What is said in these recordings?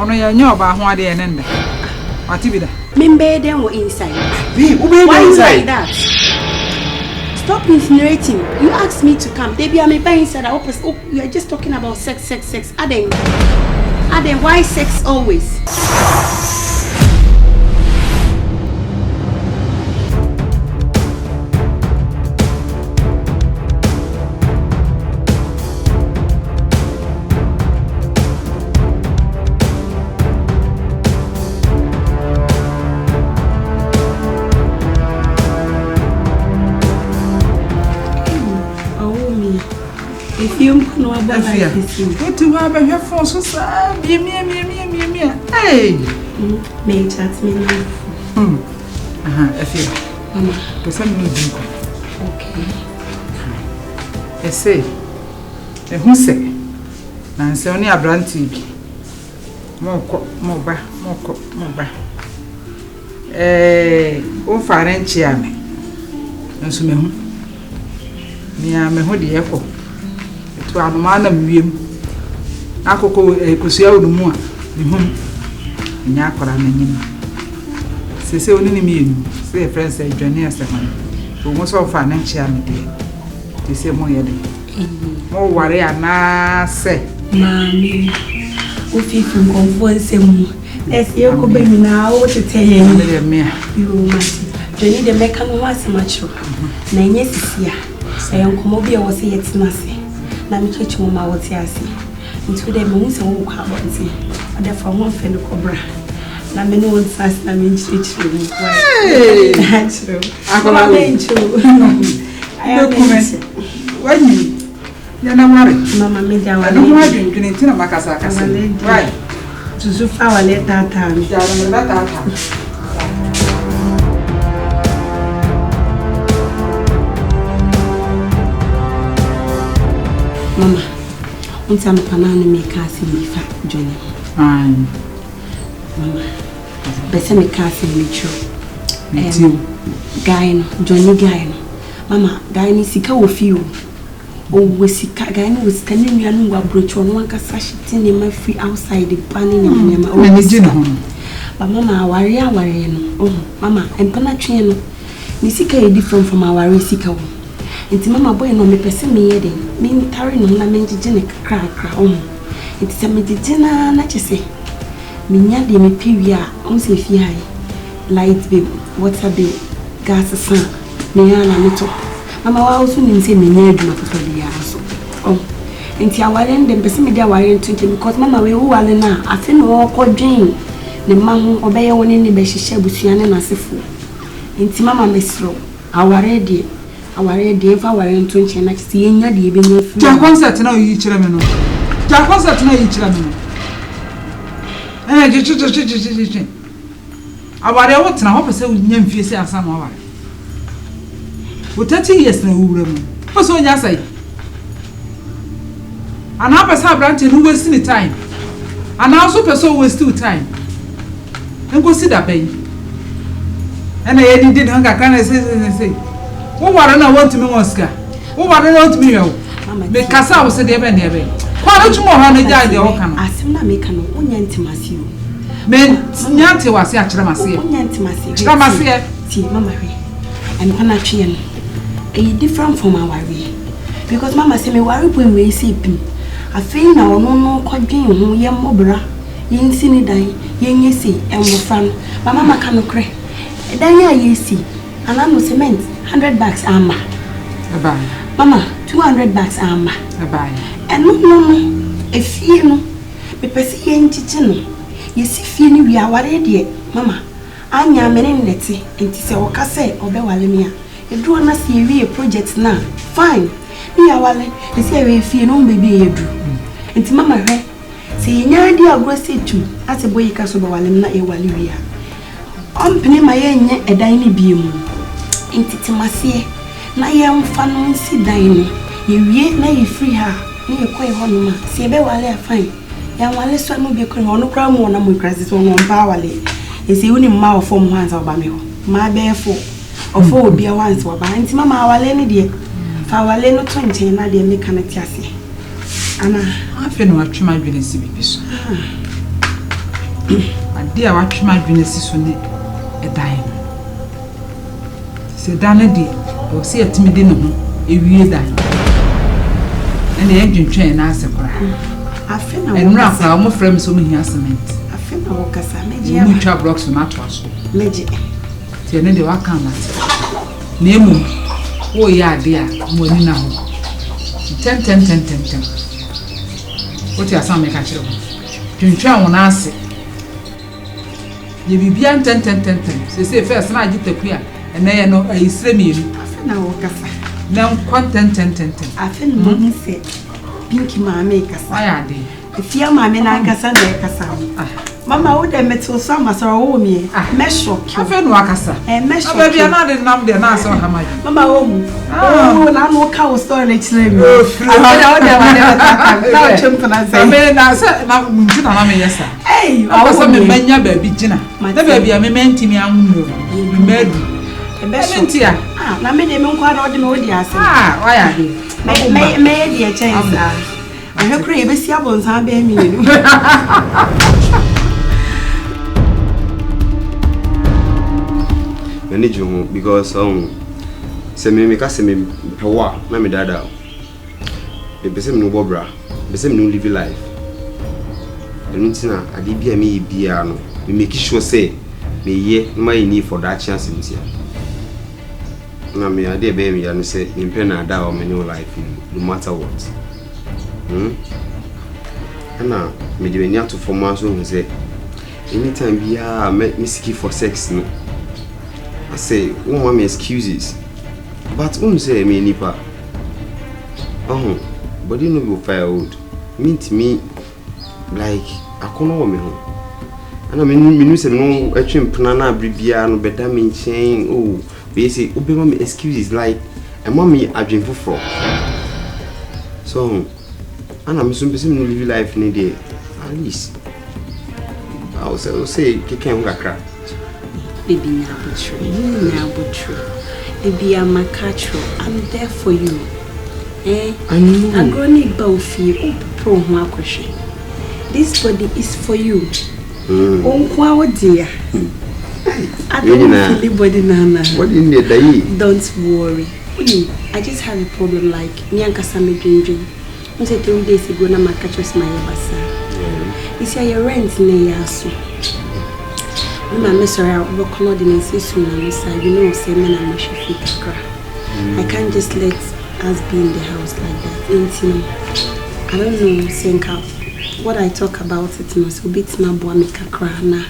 no ya nya oba ho ade ene nda. Ati bi da. Membe dem were inside. Why inside? Like that? Stop insinuating. You asked me to come. They be me by inside. Oh, you are just talking about sex. Aden, why sex always? You know about this. What do I have for so sad? Me. Hey! May chat me now. I feel. Mama, because I'm not drink. Okay. I say, who say? Nancy only a brand TV. More ba. O foreign chairman. And so me am a hoodie echo. To a man of wiem. Akoko ekusia odumu a ne hom nya akora na nyim. Sese oni ni mienu. Say friends say dwane aseman. So mo so fa na nchia me de. Ti se mo ye de. Mo ware ana se. Mami. O fi fun konfo nsem. Ese ko be mi na o tete ye. Me me. You must. Dwane de meka no asemacho. Na enye sisia. Enkomo bi e wo se yetina se. Na mi chechi mo ma wote ase nti de me nse wo kwa bonti ade fa mo fe no kobra na me no won sas na me nchichi ni kwa natural akola benchu document wani ya na mare mama me da wale no ma dwendwene nti na makasa akasa right tuzu fa wale tata mi ja na tata Mama, unta mpanano meka asimifa Johnny. Mama, bese meka asimicho. Guy no, Johnny guy no. Mama, guy ni sika wo fi o. O we sika guy ni we sika ni nuanu wa brocho no anka sashiti ni ma free outside the panning ni ma. O ni jina ho. Ba mama aware no. Mama, empana twe no. Ni sika e different from aware sika wo. Nti mama boy no me pese me ye den me ntare no na me ngije ne kakra nti se me gije na chese me nya de me pewi a se fi hai light bill water bill gas san me ya na meto mama wa osu ni se me nya aduma to de ya so nti awale ndem pese me dia ware ntunke because mama we wo wale na afi no ko dwen ne ma ho obeye woni ne be hihye busuane na sefo nti mama mesro aware de aware de fa ware ntunche na kisi yenya de ebe no fu ja concert na yi kire me no ja concert na yi kire me no je aware wo tena ho pese nya mfie se asa ma aware wo 30 years na wura mu pese onya sai ana pese abrante no waste ni time ana so pese o waste time enko si da ben ena ye di hanga kana say wo ware na want me woska wo ware na want me yo me kasa wo se de be ne be kwa no tumo ha na ja de wo kana asim na me kana onya ntimase o me nyante wase a kire mase onya ntimase kire mase ti mama we and kana twe no e different from our way because mama say me ware boy we say pim afei na ono no kwadwen ho ye mobra yensi ni dan yenyesi enwofra no mama maka no kre dan ya yesi anano cement 100 bags ama bye mama 200 bags ama bye and no efie no me pese ye nchichi no yesi fie ni wi aware de mama anya mene nnete enti se woka se obewale me a edru na se wi project na fine ni awale esi ewe fie no baby edu enti mama hwe se yenya di agro tu ase boyi ka so bewale na e wale wi a ompene ma ye nye edan ni biemu enti timase na ye mfa no nsi dan no ye wie na ye free ha na ye koy ho no ma se be wale a fine ya wale so no be koy ho no kra mo na mo krasi so no mpa wale esi uni mma ofo mo hansa oba me ho ma be fo ofo obi a wansa oba enti mama wale ne de fa wale no to nchen na de me kanati ase ana afi no atwema dwene si bibi so ade a watwema adwene si so ne edan se dan de o se atimi de ne ho ewie dan ene yendwentwen na ase kora afena enura kwa mo frame so mo hia cement afena wo kasa meji mo twa blocks na to aso meji ti ene de waka na na emu wo ya ade a mo ni na ho 10 what you asam me ka kire ho twentwen wo na ase ye bibia 10 se first na agitaku a ene ye no ayisire mienu afena wo kasa na content 10 afena mo nse pinki maame kasa aya ade efia maame na kasa na kasa mama wo de meto so amasara wo mi me shock afena wo akasa me shock aba bia na de nam de na so hamaji mama wo mu na no ka wo story na chire mi afena wo de wa de na o chimpa na say me na se na munti na me yesa awasa me manya ba bi gina na ba bia me mentimi anwo me medu menti a na me de me nkwa na o de me wo di ase waya de me de a chance ahekura ebesi abonsan ba mi ni manage home because se me ka se me pewa na me dada me pese me no bobra pese me no live life enu tina ade bia me bia no me make sure say me ye my need for that chance ntia na me ade be me ya no say me pe na da o me no life no matter what ana me de nya to form so hu say anytime bia me seek for sex no I say, won't want me excuses. But say me nipa. But you know you firewood. Mean to me like I can't know me home. And I mean say no actually planana bribia no better me chain. Oh, basically obe me excuses like and mommy I drink for. So and I'm so busy no live life in day. At least I'll say can crack. Baby Nabutru. Baby, I'm a catcher. I'm there for you. I know. I'm going to bow for you. Pro question. This body is for you. Oh, dear. I don't feel body nana. What in the day? Don't worry. I just have a problem like Nyanka Sami dream. I said 3 days ago, na my catcher's my basa. You see, your rent near yasu. I'm sorry, I'll work on the necessary. You know, say, man, I'm I can't just let us be in the house like that. I don't know, think out. What I talk about it must be my boy, make a crana.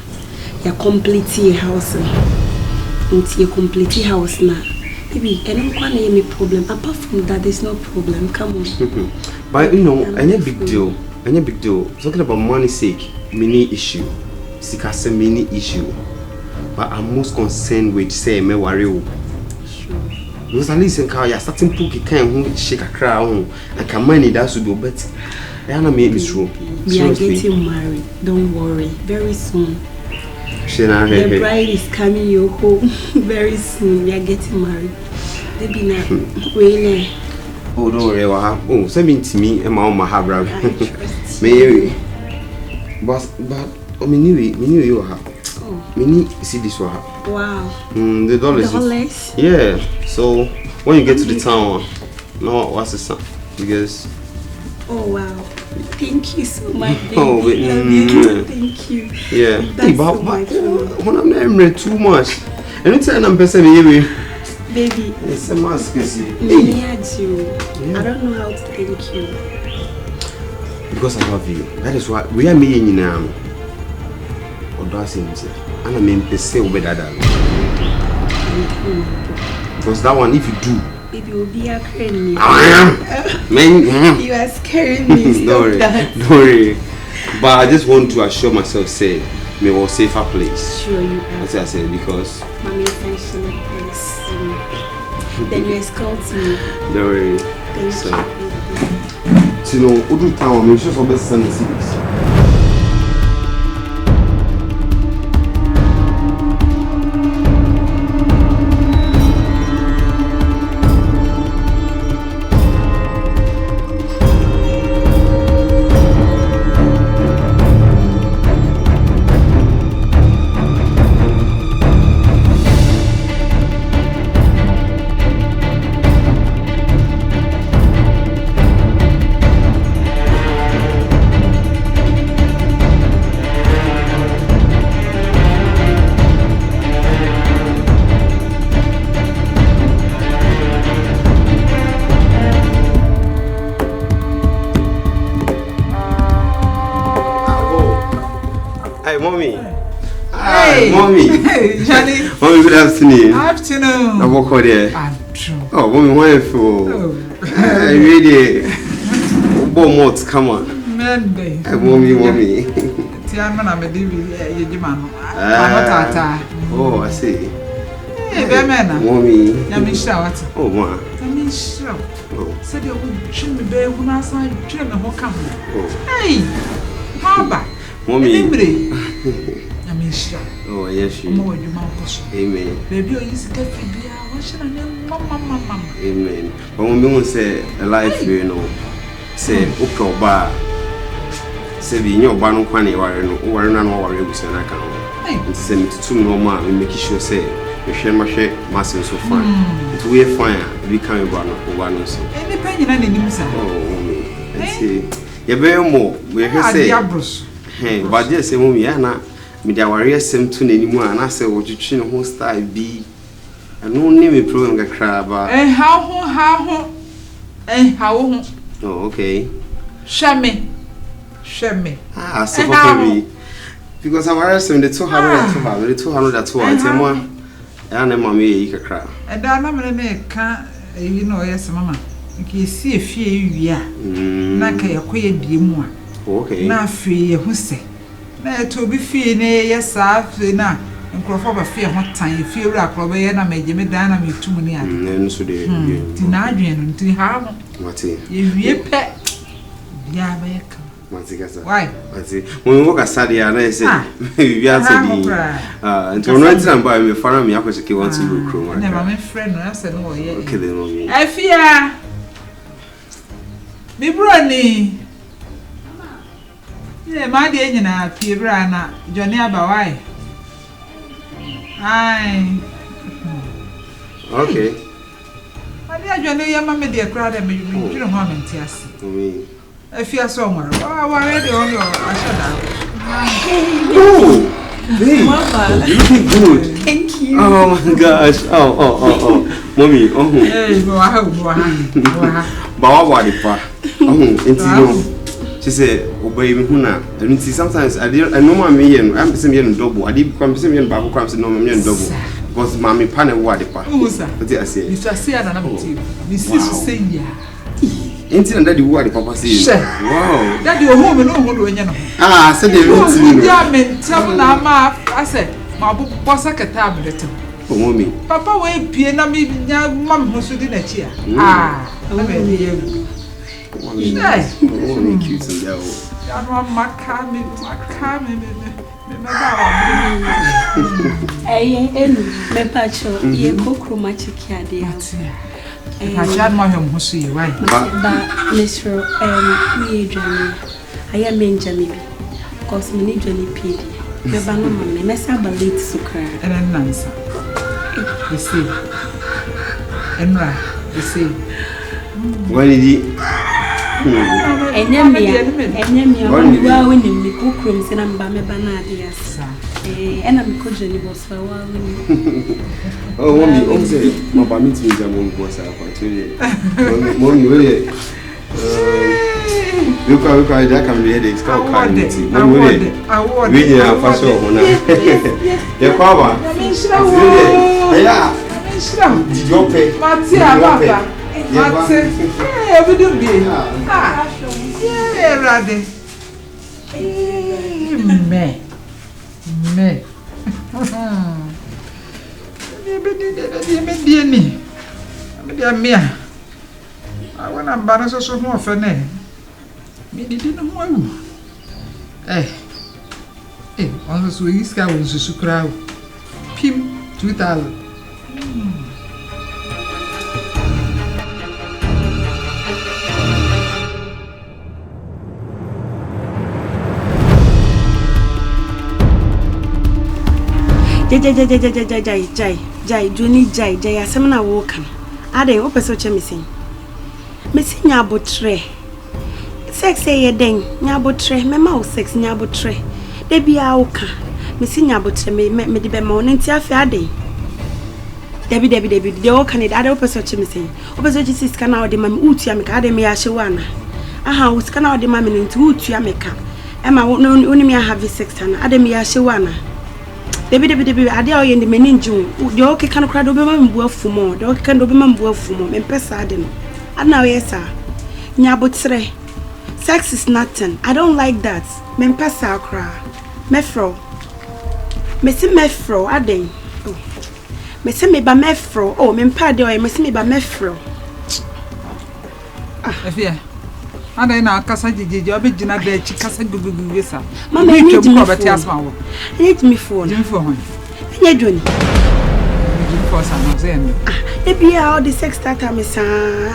You complete your house. Until you complete your house now. Baby, I don't want any problem. Apart from that, there's no problem. Come on. But you know, any big deal. Any big deal. Talking about money's sake, mini issue. It's a mini issue, but I'm most concerned with say me worry. Sure. Because at least in car you're starting to can shake a crown and can money that should be better. I am make this true. We are getting married. Don't worry. Very soon. The bride is coming your home very soon. We are getting married. Baby now, wait. Oh, don't worry. Oh, send me to me and my own mahabra. Me. But. Oh, me knew you have. Oh. Me need see this one. Wow. The dollars. Yeah. So when you get to the town, now what's the sound? Because. Oh wow. Thank you so much. Baby. Oh, thank you. Yeah. That's so much. When I'm not too much. Anytime I'm person baby. Baby. It's a mask. Me had you. Yeah. I don't know how to thank you. Because I love you. That is why we are meeting now. And I mean, they say over that. Because that one, if you do, baby, will be a crazy. Man, you are scaring me. Don't worry. But I just want to assure myself, say, me a safer place. Sure, you are. That's what I said because. Mommy, thanks you. Then you escort me. Don't worry. Thank you. So, you know, all the time, I'm sure for best Sunday series. Hi, mommy. Hey, mommy. Hey, Johnny. Mommy, good afternoon. Afternoon. I walk out there. Oh, mommy, wonderful. I ready. Bomot, come on. Monday. Mommy. Tiaman, I'm a divi, Oh, I see. Hey, Bemana. Mommy. Yamisha. Oh, ma. Yamisha. Said you would trim the bear when I saw you trim the whole company. Hey, Papa. Mommy. Yamisha. Oh, yes, you. More you mouth. Amen. Baby, you used to get to be what should I name Mama? Amen. But when we say a life, you know, say, Upro bar. Say, the new Bano Quani or no worry with an account. It's sent to no man, we make sure say, we share my share, master so fine. It's we fire, we can't go one so. Any penny and any news. Oh, I see. You're very more, we say, hey, but just say, Mommy, Anna, me the warrior same to anymore, and I say, what you chin whole style be. And no name a problem, a crab. How? Oh, okay. Shame me. Ah, so for me. Because I'm arresting the 200 the 200 at 2 and mammy, you can cry. And I can't, you know, yes, Mamma. You see a fear you are. Naka, a queer dear. Okay. Now, fear who say. Now, to be fear, yes, I've now. And Crawford fear what time you feel like Robert made you down and you too many. And so they Tinadrian and Tiham. What if you pet. Yeah, why? When we walk aside here, and I say, maybe I said, and to run to buy me for me, I was a want to go crew. Never my friend, I said, oh, yeah. Okay, they know me. I fear me, Brony. Yeah, my dear, you know, Pierana, Johnny Abawai. Aye. Okay. My dear Johnny, your mamma, dear crowd, and you don't want me to ask. I fear somewhere. Oh, I already on your. I shut down. Oh, hey, you're looking good. Thank you. Oh my gosh. Oh, mommy. Oh, hey, go ahead. Bawa dipa. Oh, she said, obey me, Huna. And sometimes I know my million. I'm the same double. I did come to me and Babu comes to no million double. Because mammy panel wadipa. Who's that? What did I say? Mr. Say, and I'm with you. Mrs. Senya. Ain't it that the word Papa says? Wow. That your home and no one. Ah, I said they wrote to me. Yeah, men, tell me now, I said, my boss, I can tablet. Oh, mommy. Papa, wait, piano, me, mum, who's in a chair. Ah, I'm a dear. Yes, cute and yellow. My car, me pacho, ye cocoa machicadia. I had my home who see you, right? But Mr. Me, Johnny, I am Benjamin, because me need Johnny P. The banana, me mess up a late sucker. And an answer. You see, and right, you see. What did he? And then me, well, when you cook rooms and I'm Bame Banadias. And I'm coaching you was for a while. Oh, mommy, say, my bammy twins are one was up until you. Mommy, look how I can be headaches. How can it? I want it. We are for sure. Your power. Yeah. Did you pay? Matia, we do be. Yeah, rather. Me. I want to balance so more for me. Me didn't know. On the Swiss guy was a sucra. Pim 2000. Jai, Johnny Jai, Asamana Wokan. Ade, what person missing? Missing Yabotre. Sex say a ding, Yabotre, my mouth sex Yabotre. They be Aoka. Missing Yabotre, me de morning tia fade. Debbie, the old candidate, other person missing. Opposite is can out the mam Utiamaka, de me Ashawana. Aha, was can out the mammy into Utiamaka. Emma, only me have sex and Ademia Shewana. Debbie, I dare you in the meninju. The okay can cry over my work for more. The okay can over my work for more. And Pessadin. And now, yes, sir. Nyabutre. Sex is nothing. I don't like that. Mempesa cry. Mefro. Messi Mefro, Aden. Oh. Messi me ba Mefro. Oh, Mempade, or Messi me ba Mefro. If you. I don't know, Cassadi, you're a bit dinner there, Chicasa Gugusa. Mamma, you need me for him. You're doing for some saying. If you are the sex that I'm a son,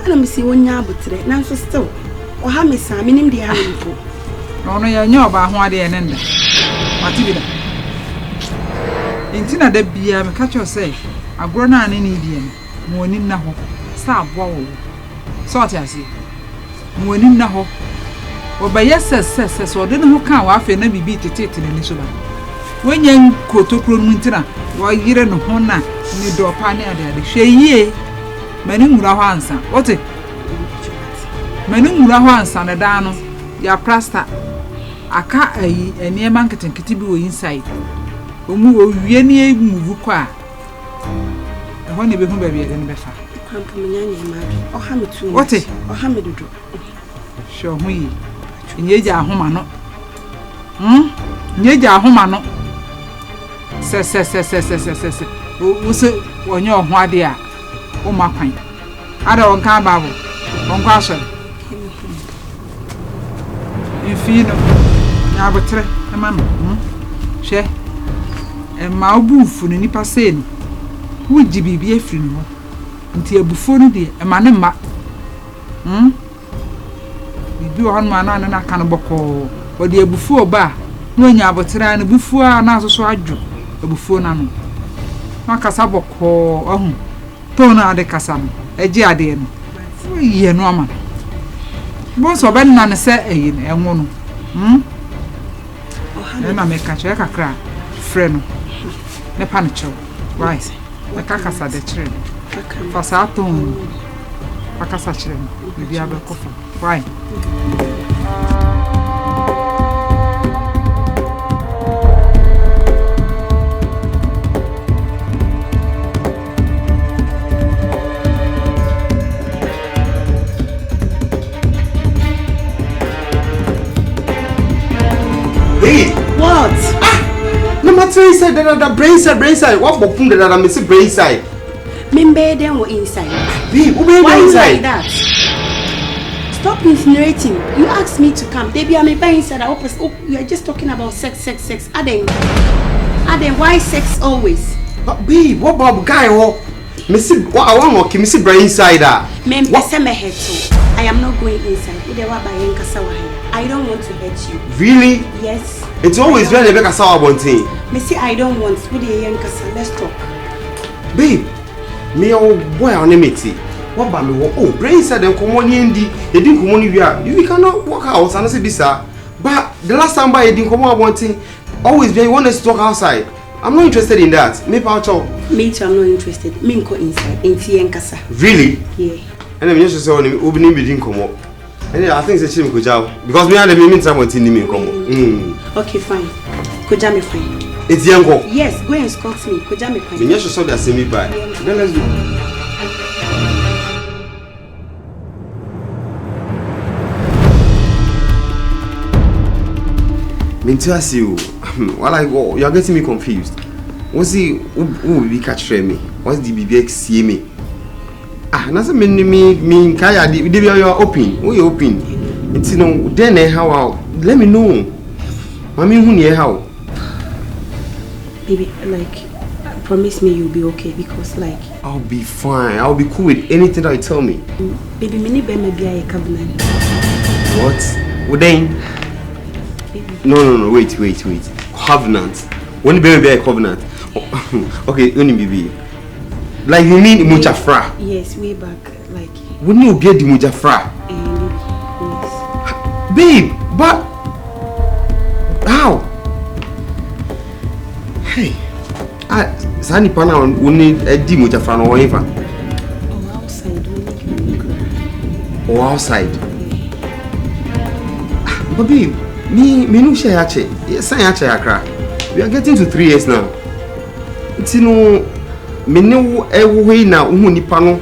and I'm see one yard but today, none for still. Or have me some meaning the having for. No, you know about why they end. Matilda. In Tina de Bia, catch your say, a grown on in Indian, morning now. Stop, wow. Sort as it. Morning now. Or by yes, says, or then who can't waff and be beat it in the Nisula. When young Kotopro Winter, while you're in Hona, you do a pioneer there, she ye. Many Murahansa, what it? Many Murahansa, and a dano, ya prasta. A car a near market and Kitibu inside. Umu, ye move qua. I want to be home baby and befa. What it? Or Hamid. Show me. Yeja Homano. Yeja Homano. Says. Who's it when you're what dear? Oh, my pint. I don't come babble. On question. If you know, I will tell a man. She and my booth for any passing. Would you be a funeral? Until before the dear, a man and mat. You on my nan and I can't book or the before bar. No, you have a train before another so I drew a before none. Macasabo call Tona de Casam, a giardin. Ye Norman. Most of them none say and one. Then I make a check a cry. Friend, the panicho. Right, the cacasa de train. Fasatum. Pacasachim, with the other coffee. Why? Hey! What? No matter inside the brain side. What bopun that I miss brain side? Member them were inside. Why you like that? Stop insinuating. You asked me to come. Baby, I'm a inside. Oh, you are just talking about sex. Aden, why sex always? But babe, what about guy? Missy, what I want to Missy brain inside. I am not going inside. I don't want to hurt you. Really? Yes. It's always very like a sour bunting. Missy, I don't want. Let's talk. Babe, me oh boy on the what about me? Oh, brain said them come on in you didn't come on you cannot walk out and say this, but the last time I didn't come on one thing, always they want us to talk outside. I'm not interested in that. Me I'm not interested. Me go inside. Really? Yeah. And I'm just saying, opening didn't come up. And I think it's a shame because me and the mean someone in me come. Okay, fine. Kojame fine. It's Yango. Yes, go and escort me. Kojame fine. Me just saw that semi by. Then let's do. Mintuasi you. Well, you're getting me confused. What's the who we catch me? What's the BBX see me? Nasa me kaya di you're open. Who you open? It's no then how let me know. Mami who near how? Baby, promise me you'll be okay because I'll be fine. I'll be cool with anything that you tell me. Baby, me be a covenant. What? Well then. No, wait. Covenant. When you be a covenant. Okay, only baby. Like you mean Mujafra? Yes, way back. When you be the Mujafra? Yes. Babe, but how? Hey, Sani Pana only a di Mujafra or whatever. Outside. Or outside. But babe, Me no share yache. Yes, I yache yakra. We are getting to 3 years now. It's no me no way na uhu nipa no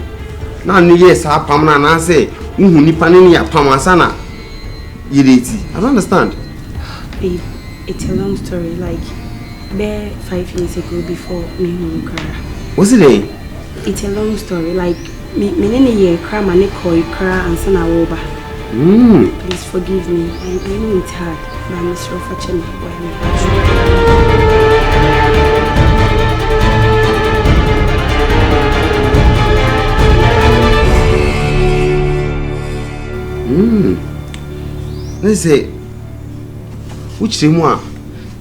na no yes apam na say uhu nipa ni apam asana yireti. I don't understand. Babe, it's a long story. Like there 5 years ago before me Kara. What's it then? It's a long story. Like me ye cry mane koi cry and sana woba. Please forgive me. I know it's hard, but I'm sure for chemi. Let's say which one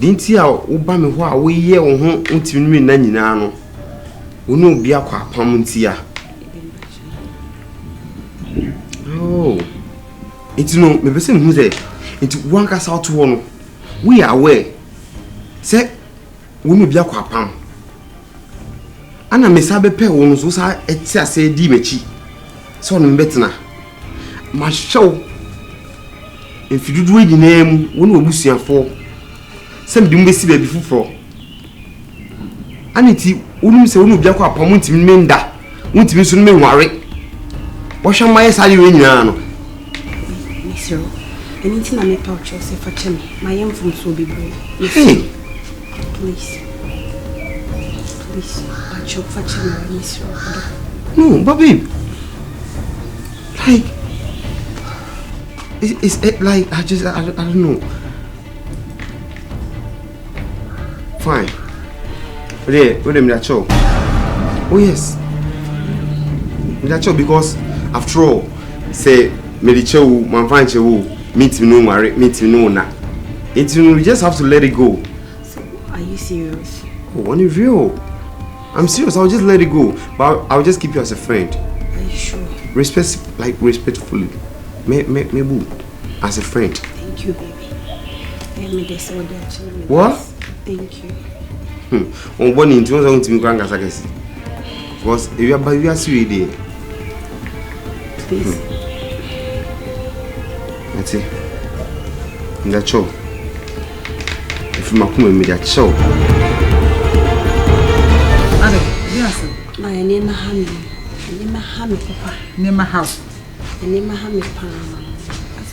didn't you oba me ho a we ye wo ho ntimi na nyina no wo no bia kwa pam ntia. Oh, it's no me person who say it one cast out to one. We are aware say wo no bia kwa pam ana me sabe pe wo no so sa etia say di mechi so no mbetena ma show if you do the name wo no obusuafo sem bi mbesi ba bi fufuro aniti wonum se wo no bia kwa pam ntimi menda ntimi so no menware wo hwa maye sale we nyina no Mr. Anything I make out yourself for Chemi. My young from so be brave. Hey, please, but you for Chemi, Mr. No, but babe, like it's like I don't know. Fine. Wait a minute, show. Oh yes, that show because after all, say medicho man find you. Meet me no marry, meet me no na. You just have to let it go. So, are you serious? Oh, on real. I'm serious. I'll just let it go, but I'll just keep you as a friend. Are you sure? Respectfully, maybe as a friend. Thank you, baby. Let me decide actually. What? Thank you. On one in 2000 because if you are serious, please. That's it. That's show. If you come with me, that show. Yes. My name is Hammy. Name Hammy, Papa. Name my house. Name Hammy, Papa.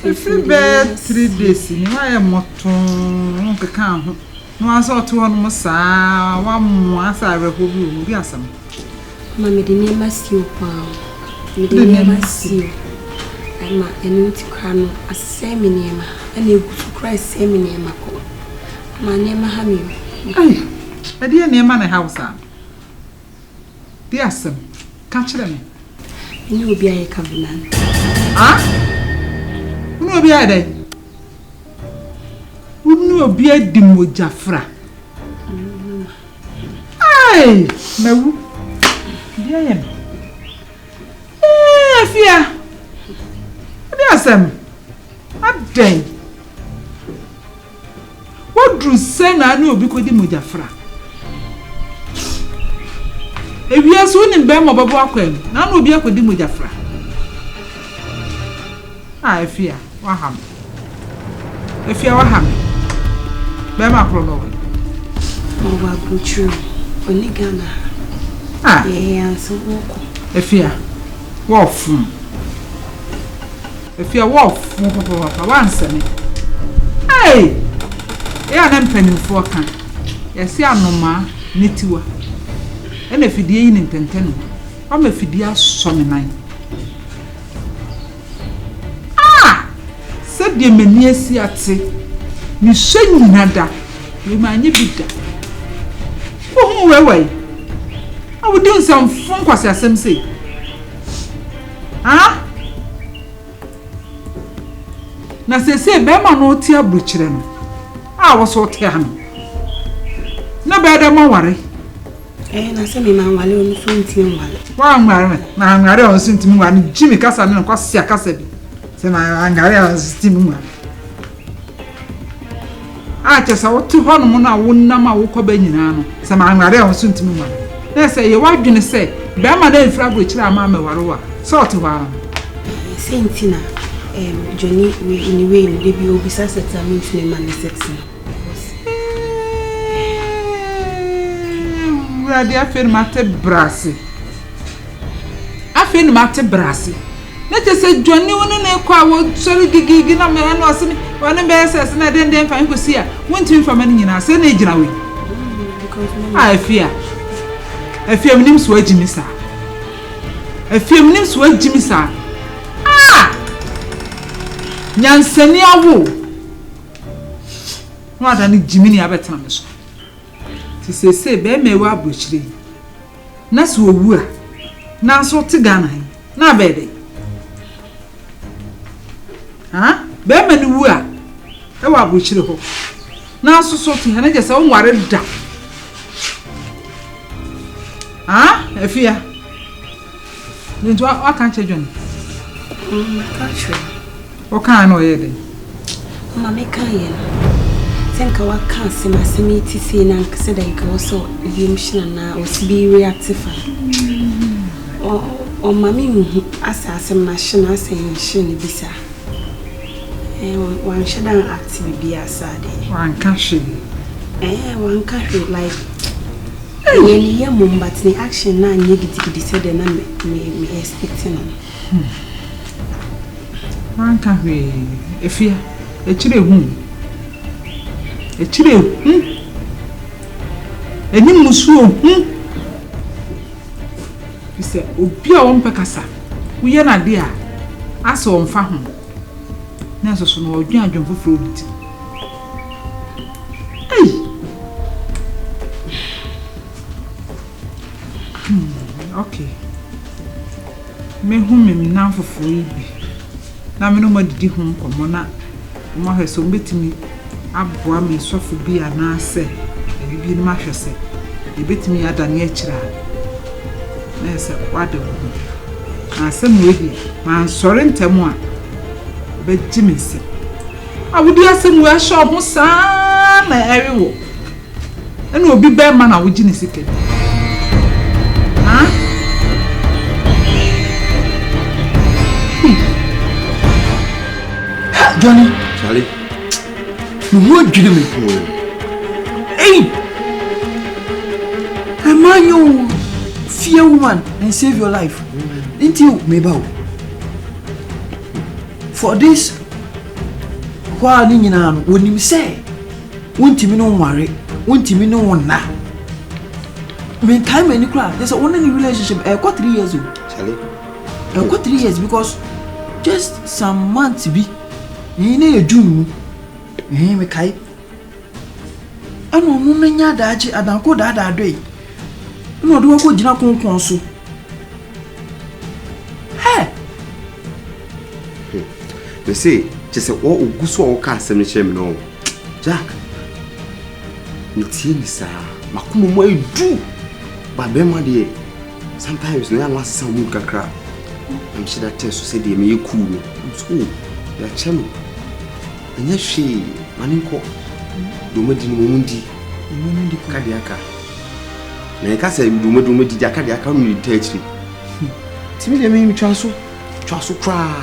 If you bed 3 days, you am not to count. No, I saw 2 on Mossa, 1 more as I will be awesome. Mammy, the name is you, Papa. The name is you. I'm a new crown, a seminema, and you cry seminema. My name is Hammy. A dear name and a house. Dear son, catch them. You will be a covenant. Ah? Who will be a day? Who will be a dimo Jafra? Aye, no, dear. Eh, fear. Dear a day. What drew Sen I know because the Mujafra? If you are soon in Bama Babuaquem, none will be a Kodi Mujafra. I fear, Waham. If you are Waham, Bama Prono. Oh, what good true. Only Ghana. Ah, yes, so if you are Wolf. If you are wolf, once any. Hey! You are not penning for can. Yes, you are no ma, Nitiwa. And if you did in Tenteno, I'm a fidia sonny. Ah! Said the mania see at say, you say nada, you might be that. Oh, away. I would do some fun, was as some say. Ah? Na se bema no tia bruchire no a wo so tia no na be da ma ware na se me man wale onu so ntimi wale wa ngare na ngare on so ntimi wale jimi kasa ne ko sia kasa bi se na ngare on so ntimi wale a che sa wo ti ho no mo na wo nam a wo ko ba nyina no se ma ngare on so ntimi wale na se ye wadwene se bema da ifra bruchire ama me ware wa so ti wa se ntina Johnny anyway they be obisa settlement name and sex. Ready afirmate brasi. Afirmate brasi. Let us say Johnny one and qua would sorry gigi na me no asini one BSS na den fa nko sia wontim fa mani nyina se na ejina we because afia mnim so agimi sa afia mnim so agimi sa nyansani awo no ada ni jimini abetana me so ti se be mewa abrochire na so owu a na so te Ghana na bede be mani wu a e wa abrochire ho na so so te hana je se wonware da afia nto aka nche John Country. What kind of yede? Mama kayen. Senka wa kan se masemi ti se na nkse da nka so emotion na osbi reactive. O mami hu asase machine asen shin bisa. Wan shedan active bi asade. Wan kashi. Wan kashi like when you mum but the action na nye gidi said na me expecting on. Wan kashi efia echire hu. Echire eni musuo Bise obi a won pekasa. Uye na de a asa won fa ho. Na so so no odwan adwon foforo biti. Okay. Me hu me na foforo ibi. Na me no madidi hu nkomo na mo hweso mbetimi aboa me sofo bi ana se bibi ni mahwese ebetimi adane akira na se wade hu asem webi man sore ntemu a bejimi se awudi asem we shop ho saa na erewo ena obi be ma na wogi ni sike Johnny, Charlie, what did you make? Hey! Am I you fear woman and save your life? Didn't you, Mabel? For this, while when you say, won't you know worry, won't you know one now? When time any crowd, there's a one relationship, I got 3 years old. Charlie, I got 3 years because just some months be. You do me kai. I no nya daji adanko dada doy. No do ko jina konkon so. Hey. They say just say o oguso o ka asem chem no. Jack. Ntie ni sa makumo mo edu. Ba be ma de sometimes no ya no asesa mu kakra. I'm sure that test so say dey me cool no. So ya chemo. Anya hwe maninko domadi no mundi kadiaka na ka say domadi kadiaka no ntachiri timi de me twaso kra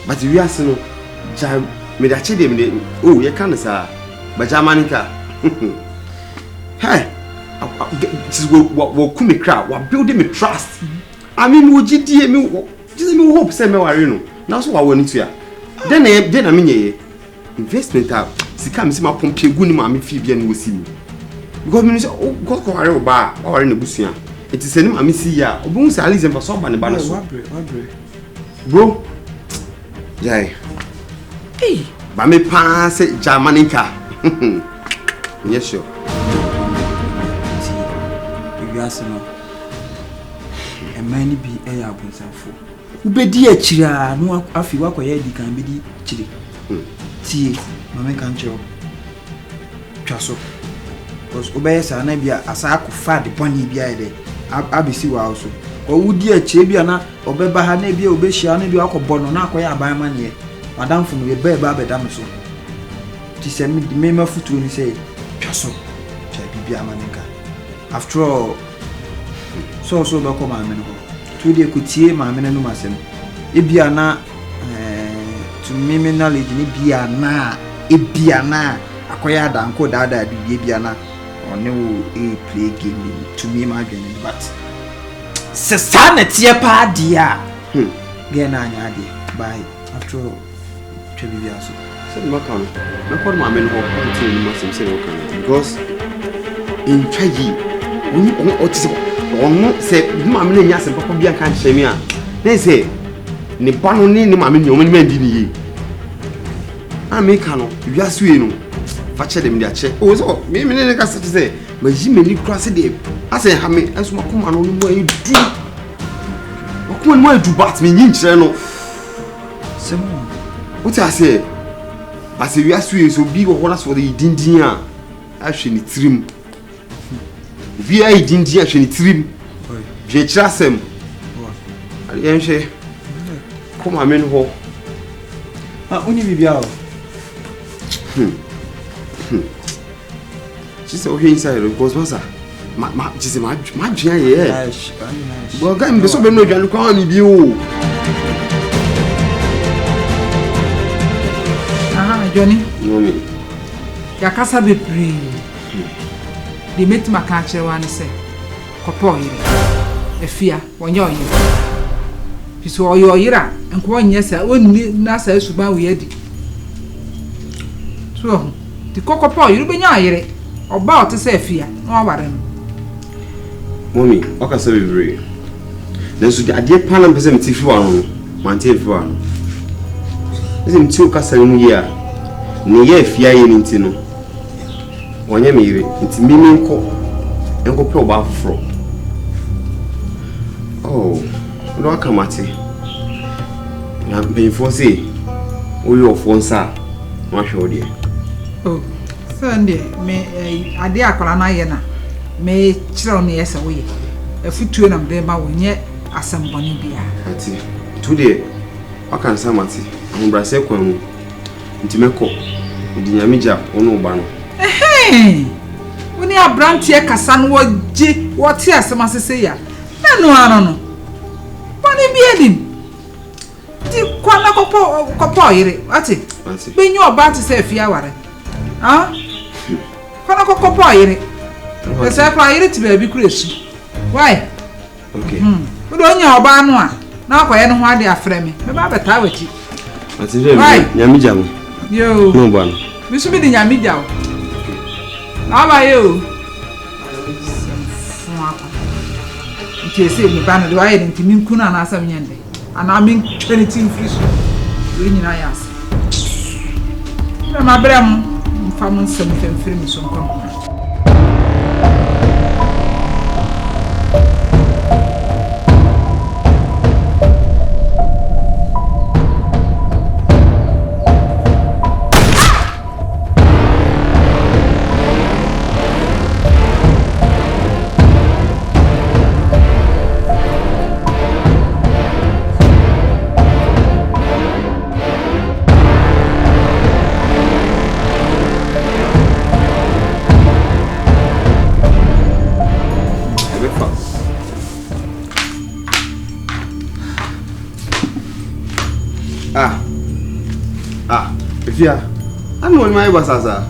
but we ase no ja me da che de me oh ye kan sa ba jamanika hey this wo ku me kra wa build me trust I mean wo gidie me just me hope say me ware no na so wa woni to ya then I mean investment up sika me ma pompe gu ni ma me fi bia no wosi mi because me say oh go ko are ba or na busua it is any ma me see ya obun say alize mfa so ba ne ba na so bro jai Hey, ba me pa say jamanika yes sure if you ask no e many be e ya bunsafo ubedi akira no afi wakoye di kan bedi chiri tie mama kan chiro twaso cause obeye sa na bia asa akfa de poni bia ide abisi wa also o wudi akire bia na obeba ha na bia obehia na bia akobọ no na akoye aban ma ne madam fu no be ba bedam so ti se me ma futu ni say twaso cha bibia manika after all so ba ko ma me no to de kutie ma me no masem ebia na to me knowledge ni bia na ebia na akoya danko dada bia na one wo play game to me my game but se sana tie pa dia ge na anya de by after twa bia so no can no call my men hope to you must say okay because in chaji on otise on say my men nya sem papa bia kan hyemi a na say ni pano ni ma me nyom ni mandi ni yi ameka no wiasue no fa che dem dia che o so me ne ka say ma yi me ni kra se de ase ha me enso makoma no mo edu makoma mo edu bat me nyin kire no sem o ti ase ase wiasue so bi wo na so de dindin a ahwe ni trim bi ai dindin ahwe ni trim je kira sem ali enhwe come amen ho uni bibia she said okay inside because what's that ma she said ma dwan ye bo ga mbe so be no dwan kwa ni bi o Johnny no ya kasa be pre de metima ka kire wa ne se kopo yire efia wonyo yire piso oyo yira enko onye sa onni na sa suban we adi so ti kokopo yire benya yire oba ote sa afia no aware no mommy oka sa bebre na so ade pana pese mti fi wa no mante fi wa no ese mti o kasa mu ye a ne ye afia ye ni nti no wonye me yire nti mimi enko pe oba afro oh no akamati na before say we of one sir ma hwe de oh Sunday me ade akola na ye na me kire no ye se wo ye afutuo na mde ma wonye asamboni bia ati today akan samati amumbra se kwanu nti meko ndi nyamija onu ba no woni abrantie kasa no woje wote asema sese ya enu ano no woni biedim ti kwana kopo yire ati benyu oba ti se afia ware ah kwana kopo yire ese kwa yire ti ba bi kuresu why okay wo do nya oba no a na akoye no ho ade afre me ba beta wachi ati je nyamija mo yo no ba no bisu bi di nyamija o aba yo nti ese mi ba no de waye nti min kuna na asam nyende ana min twene tin friso we nyina yas na mabram mfam nsem femfiri mi so nkon Fia, I know my basasa.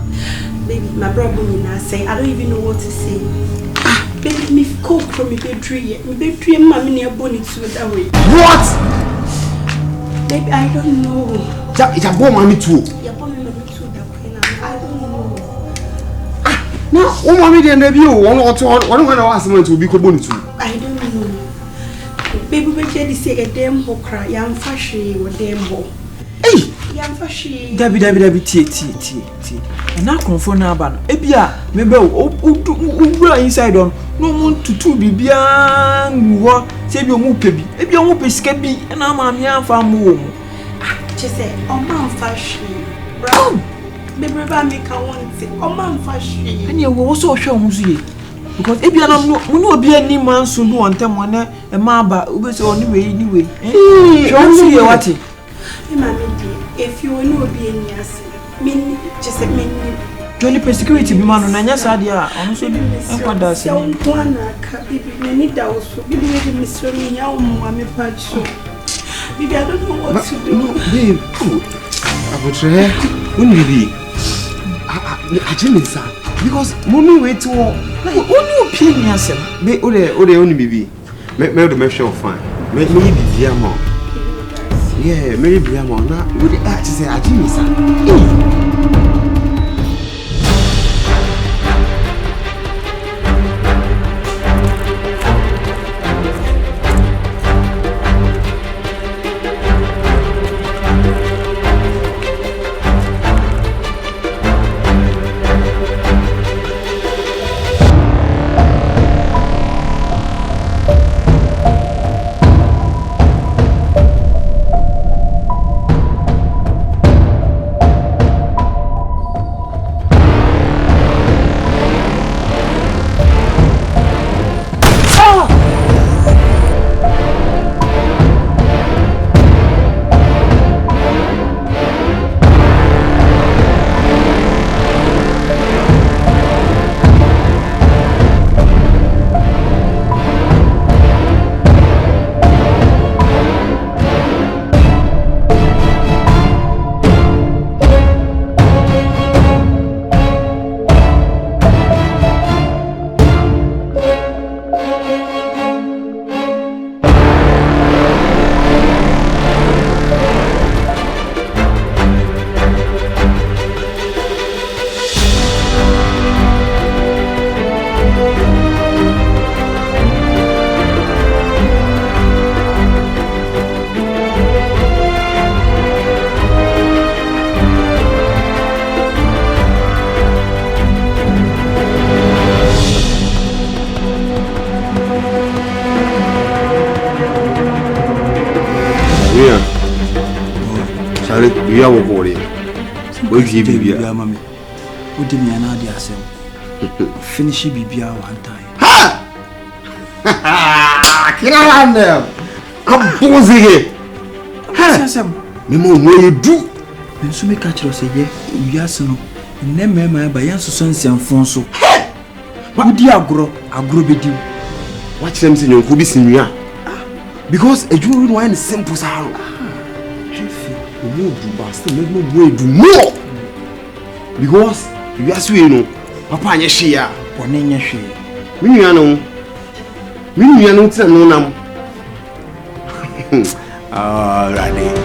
Baby, my brother Nina say I don't even know what to say. Baby, me cook from me bedroom. Me bedroom, mommy near bonnet to that way. What? Baby, I don't know. It's a bomb, mommy too. You're born mommy too that way. I don't know. Now, oh, mommy, the debut one or two. One when I was meant to be bonnet too. I don't know. Baby, we just say a damn ho cry. I'm fashion with damn ho. Hey. Dabi ti na konfo na aba no ebia mebe o inside on no mun tutu bibia nwo se bi o mu pe bi ebia o mu pe sika bi na ma me afa mo wo che se o man fashion bro bebe ba me ka won ti o man fashion ani wo so hwe o so ye because ebia na mu no obi ani man so bi won tem one e ma aba obi se oni we ni we hwe so ye wati if you know be in yes mean just a minute Johnny security be man na nya sa dia ono so bi enkwada se ni wana ka bibi ni da oso bibi we me so me ya o mo me pa so bibi I don't know what to do babe Otre, when we be, Ajimisa, because mommy wait to like only opinion, sir. Me, only baby. Me the measure fine. Me be Biamo. Yeah, maybe Biamo. Now, would the act say Ajimisa? We are working. We give you a mammy. Who did me another yourself? Finish BBR one time. Ha! Can I have them? I'm posing it. Memo, what you do? When so make catch us a year, we are so. Never my by Yanso Sons and Fonso. What do you grow? I grow with you. Watch them in your Kubis in ya. Because a Jew wine is simple. No do bastard, make no way do more. Because you are sweet, no. Papa, and Yeshia, or Nanya she. Miniano, no, no, no. Ah, Rani.